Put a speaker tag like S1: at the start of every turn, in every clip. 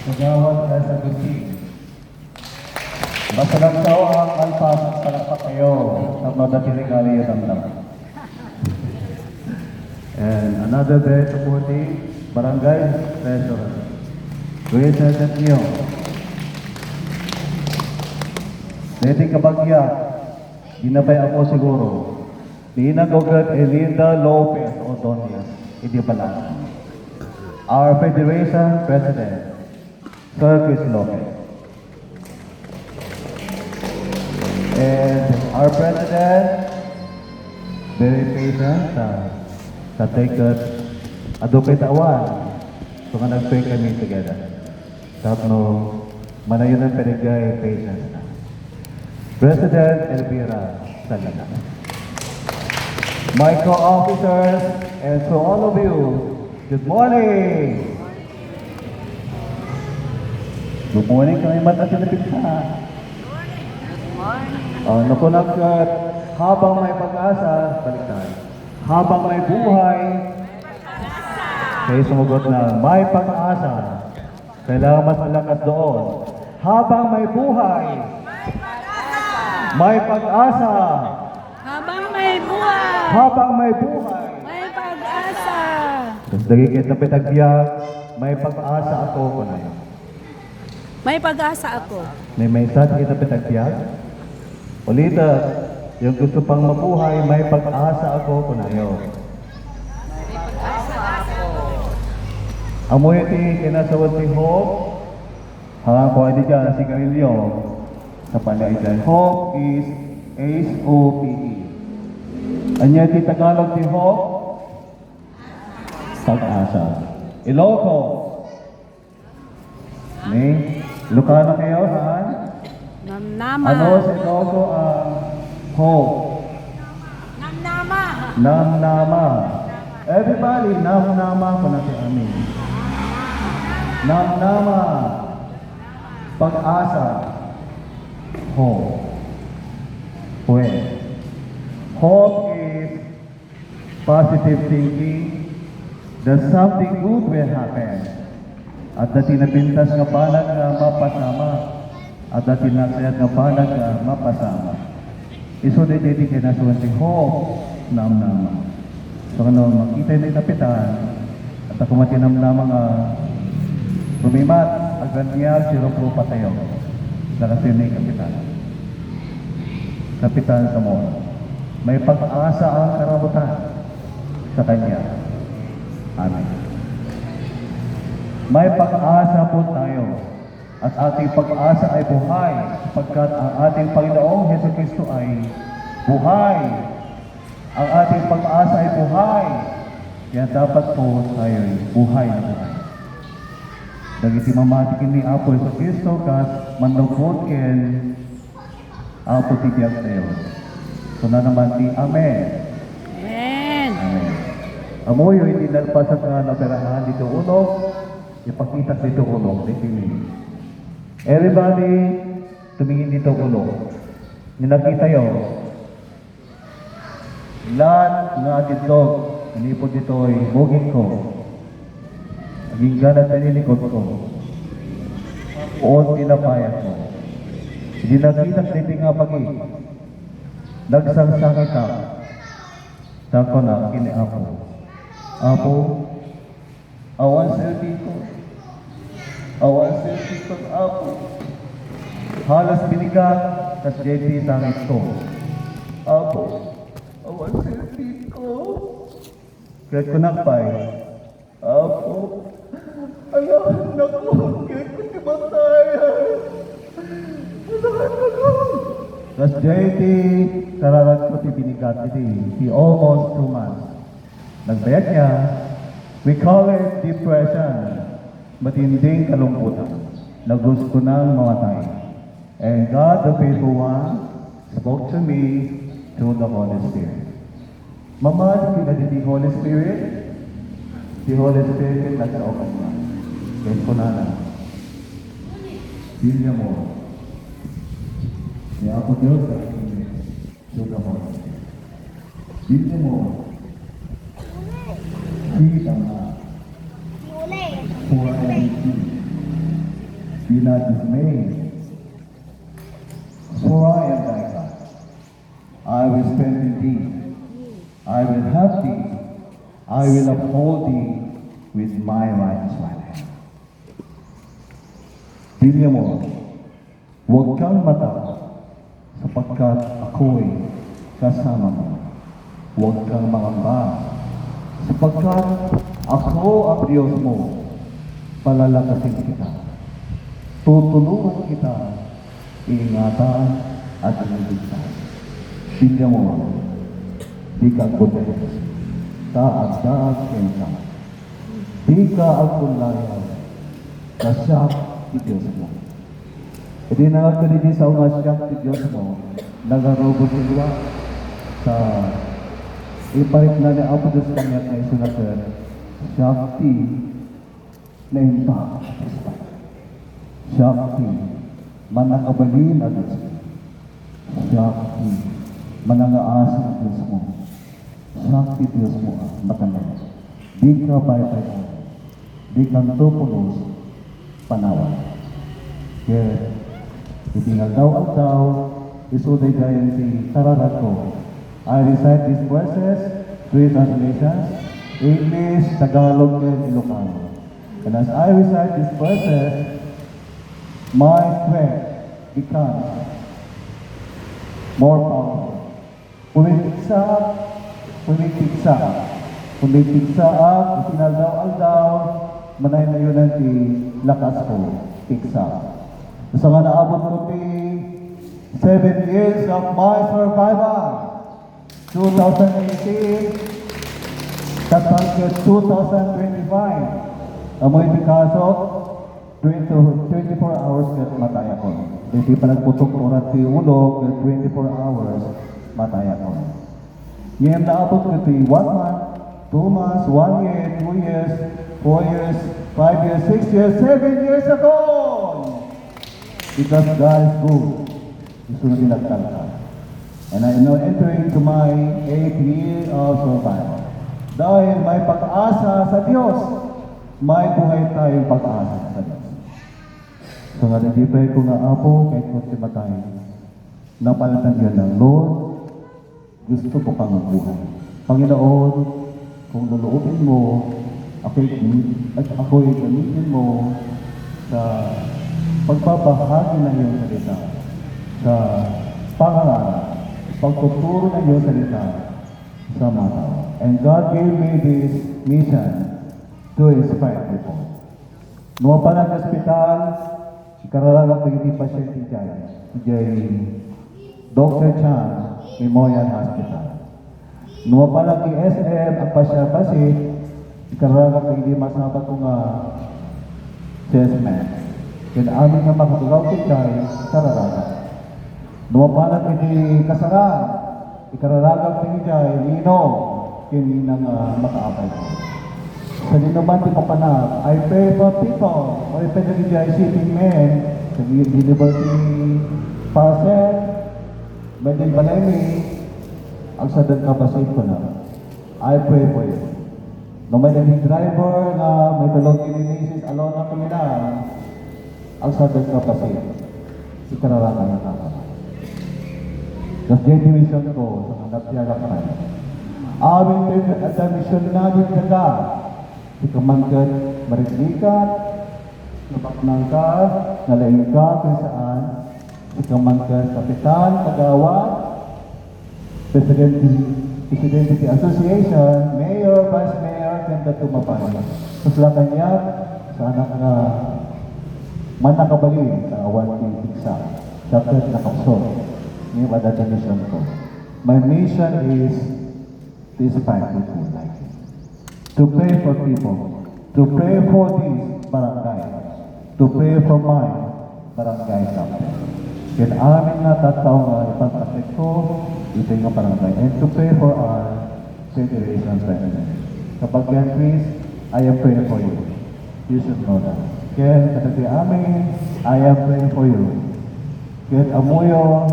S1: Kagawad ka sa gusti. Masalagsaw ang alpas at palakpak kayo sa madatiling yung damdam. And another very supporting barangay treasurer. Kuya Sergeant niyo. Lady Kabagya, ginabay ako siguro. Nina Gogat Elinda Lopez Odonia. Hindi pala. Our Federation President, Sir Chris Lopez. And our President, very patient sa ticket advocate awan. So nga nag-pray kami together. Tapos manayon ng peligay patient na. President Elvira Salana. My co-officers and to all of you, good morning! Good morning kami mata sinapit sa. Nakunak habang may pag-asa, baliktad. Habang may buhay, kayo sumugot na may pag-asa. Kailangan mas malakas doon. Habang may buhay, may pag-asa.
S2: Habang may buhay,
S1: Habang may buhay,
S2: may pag-asa.
S1: tapos dagigit na pitagbiyak, may pag-asa ako ko na yun.
S2: May pag-asa ako.
S1: May mensahe kita pitagbiyak. Ulita, yung gusto pang mabuhay, may pag-asa ako ko na yun. Amoy iti kinasawad ti Hope, hangang ko ay dyan, si Carillo, sa panay dyan. Hope is H-O-P-E. Anya ti Tagalog ti Hope? Pag-asa. Iloco. Ilocano kayo, saan?
S2: Namnama.
S1: Ano sa Iloco ang Hope?
S2: Namnama.
S1: Namnama. Everybody, namnama ko na si Amin. Namnama. Pag-asa. Hope. Hope is positive thinking that something good will happen. At dati napintas nga panag nga mapasama. At dati nasayat nga panag nga mapasama. Iso de dedi kinasuan si Hope namnama. So ano, makita yung kapitan at ako matinamnama nga rumimat aganyag si Rupro Patayo. Nakasin ni kapitan. Kapitan Zamora. May pag-asa ang karabutan sa kanya. Amen. May pag-asa po tayo at ating pag-asa ay buhay sapagkat ang ating Panginoong Jesucristo ay buhay. Ang ating pag-asa ay buhay. Kaya dapat po tayo ay buhay na buhay. Dagiti mamatikin ni Apo Jesucristo kas manlugod ken Apo titiyag tayo. So na naman ti Amen.
S2: Amen.
S1: Amen. Amoy yung hindi nalpasat nga naberahan dito unok, ipakita dito unok, dito yun. Everybody, tumingin dito unok. Ninakita yun. Lahat nga titlog, nanipod dito ay bugin ko. Naging ganat na nilikod ko. Oon tinapayat ko. Hindi nakita dito nga pagi. Nagsangsangit ka. Sako na, kini Apo. Apo, awan selfie ko. Awan selfie ko, Apo. Halos binigat, tas JP sangit ko. Apo, awan selfie ko. Kaya ko nakpay. Apo, alam na ko, kaya ko timatayan. Alam na ko. Tas JP, sararat ko ti binigat iti. He almost 2 months. Nagbayad niya, we call it depression. Matinding kalungkutan. Nagusto nang mamatay. And God, the faithful one, spoke to me through the Holy Spirit. Mamad, kina di Holy Spirit, the Holy Spirit nagsaokan niya. Kaya ko na na. Bilya mo. Kaya ako Diyos sa akin through the Holy Spirit. Bilya mo. Kita nga. Buhay Be not dismayed, for I am thy God. I will strengthen thee. I will help thee. I will uphold thee with my righteous right hand. Bigyan mo, huwag kang matakot, sapagkat ako'y kasama mo. Huwag kang mangamba, sapagkat ako ang Diyos mo. Palalakasin kita. Tutulungan kita, iingatan at iligtas. Bigyan mo, di ka godes, taagdaag kensa. Di ka agpunlayan, kasyak ti Diyos mo. Hindi na nagkalili sa unga siyak ti Diyos mo, nagarobo sila sa iparik na ni Apo Diyos kanyat na isunatan, Shakti na impa. Shakti, manakabalin na Diyos mo. Shakti, manangaas na Diyos mo. Shakti Diyos mo, matagal. Di ka baytayan, di ka tupulos, panawan. Kaya, itingal daw ang tao, isuday gayon si Tararat ko. I recite these verses, 3 translations, English, Tagalog, and Ilocano. And as I recite these verses, my strength becomes more powerful. Pumitigsa, itinaldaw-aldaw, manay na yun ang lakas ko, tiksa. So nga naabot ko 7 years of my survival. 2018, tatangkot 2025. Amoy di kaso, 24 hours kat mataya ko. Hindi pa nagputok oras ti ulo, 24 hours mataya ko. Ngayon naabot ko 1 month, 2 months, 1 year, 2 years, 4 years, 5 years, 6 years, 7 years ago! Because God is good. Gusto na dinagtalka. And I am now entering to my 8th year of survival. Dahil may pag-asa sa Diyos, may buhay tayong pag-asa sa Diyos. So nga nag-pray ko nga Apo, kahit kung timatay, napalatan ng Lord, gusto ko kang buhay. Panginoon, kung luluubin mo, ako'y gamitin mo sa pagbabahagi ng iyong salita, sa pangarap, pagtuturo ng iyong salita sa mga tao. And God gave me this mission to inspire people. Nung pa nag-hospital, karalagang pagiging pasyente dyan, Dr. Chan Memorial Hospital. Nung pa nag-SM, ang pasya-pasit, karalagang pagiging masabat ko nga chest man. Kaya amin nga makatulaw kitay, karalagang. Numapalat iti kasaran, ikararagang pinigay, lino, kini nang makaapay ko. Sa linuman di mapanag, I pray for people, or pinagigay sitting men, sa University Parcel, Medin Balemi, ang sadad kapasit ko na. I pray for you. Nung may naging driver na may talong kininisis, alon na kami na, ang sadad kapasit, ikararagang nakakapay. Kasi yung mission ko sa hanap-yarap tayo. Awin tayo at ang mission namin kada. Ikamangkat, mariklikat, napaknang ka, nalaing ka kung saan. Ikamangkat, kapitan, kagawad, Presidente Association, Mayor, Vice Mayor, kanda tumapay. Suslakan niya, sana nga manakabalin sa awan ng iksa. Dapat nakapsol. May wadada mission ko. My mission is to inspire people like this. To pray for people. To pray for this barangay. To pray for my barangay captain. Kaya amin na tataw nga ipagpasik ko, ito yung barangay. And to pray for our federation president. Kapag yan, please, I am praying for you. You should know that. Kaya katagi amin, I am praying for you. Kaya amuyo,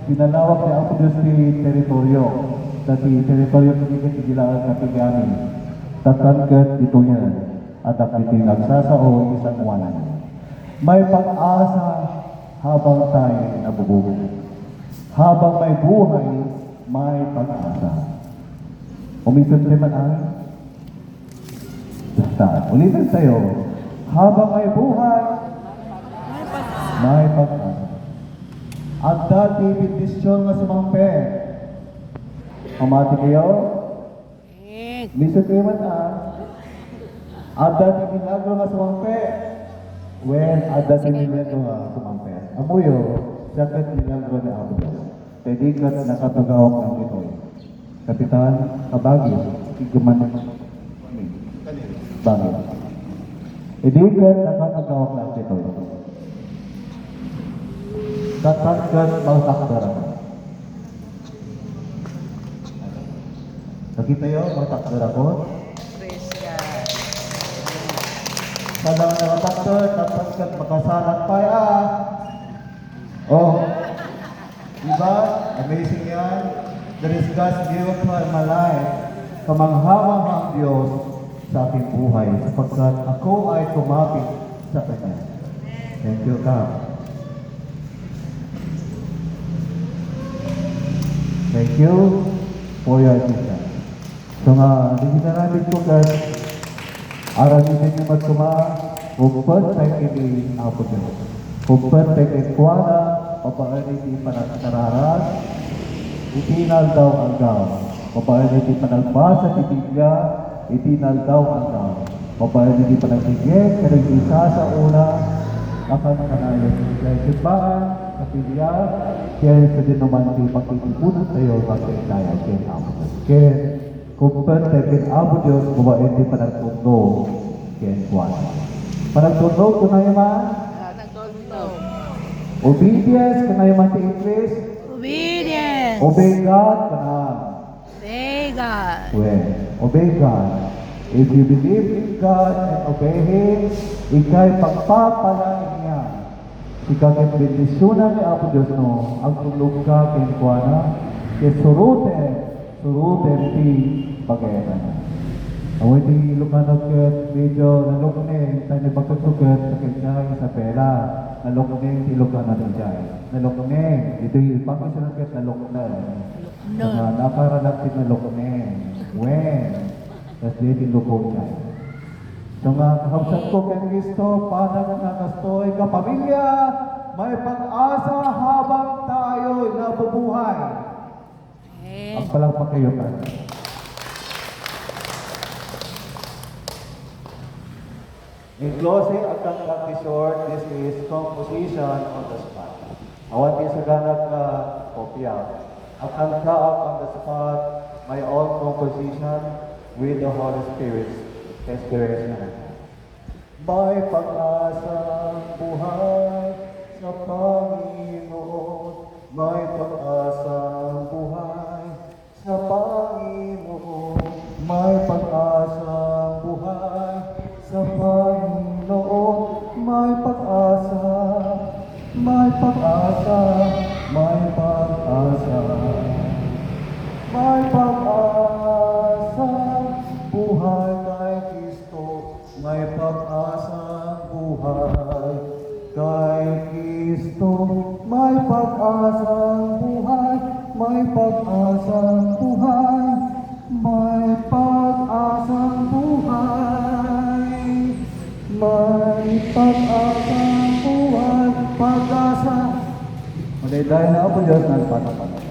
S1: pinalawak ni Apo Diyos ni teritoryo. Dati teritoryo kagigit igilaan katigani. Tatangkat ito yan. At ang piting nagsasao isang wanan. May pag-asa habang tayo nabubuhay. Habang may buhay, may pag-asa. Umisan naman ay? Basta, ulitin tayo. Habang may buhay, may pag-asa. At dati, bindisyon nga sumampe. Pamati kayo?
S2: Eh,
S1: Listen kayo man At dati, milagro nga sumampe. When at dati, milagro nga sumampe. Amuyo, sakit milagro ni Abu Diyos. Pwede ka nakatagawak ng ito. Kapitan, kabagi, iguman bagay. Hindi ka nakatagawak ng ito. Tatagad magtakdara. Nakita yun, magtakdara ko?
S2: praise God.
S1: Salang nakatakdar, tatagad makasalat pa Oh, diba? Amazing yan. There is God's gift to my life. Kamanghamang ang Diyos sa aking buhay sapagkat ako ay tumapit sa Kanya. Thank you, God. Thank you for your assistance. So nga, hindi na namin ko God, aramin niyo magkuma, upad tayo kini Apo Diyos. Upad tayo kini Kuwana, papaan hindi panagkararas, itinal daw ang gaw. Papaan hindi panagbasa ni Biblia, itinal daw ang gaw. Papaan hindi panagbigay, karang isa sa una, akan kanayon. Kaya sibaan, sa Biblia, kaya sa din naman di pagkitipunan tayo, pagkitaya, kaya Apo Diyos. Kaya, kumpara tayo kaya Apo Diyos, buwain di panagtundong, kaya Kuwana. Panagtundong, kunay man? Obedience, kunay man ti English?
S2: Obedience.
S1: Obey God, kunay.
S2: Obey God.
S1: Well, obey God. If you believe in God and obey Him, ikay pagpapalain niya. Ikagit bendisyonan ni Apo Diyos no, ang tulog ka kay Kuwana, kay suruten ti pagayanan. Away ti Ilocano ket medyo nalukne, tayo pagkasuket sa kanyang Isabela, nalukne ti Ilocano din dyan. Nalukne, ito yung pagkasuket ket nalukne.
S2: No.
S1: Nakaranap ti nalukne. When? Tas di ti lukong dyan. So nga, kahamsat ko kay Kristo, panang nakastoy kapamilya, may pag-asa habang tayo'y nabubuhay.
S2: Eh,
S1: Ang palang pa kayo ka. In closing, ang kang short, this is composition on the spot. Awan din sa ganag ka kopya. Ang kaak on the spot, my own composition with the Holy Spirit's inspiration. May pag-asang buhay sa Panginoon. May pag-asang buhay sa Panginoon. May pag-asang buhay sa Panginoon. May pag-asa, may pag-asa, may pag-asa. May pag-asa, buhay kay Kristo. May pag-asa, buhay kay Kristo. May pag-asa, buhay, may pag-asa, buhay. May pag-asa, buhay. May pag-asa, buhay, pag-asa. Malayday na po Diyos ng patapan.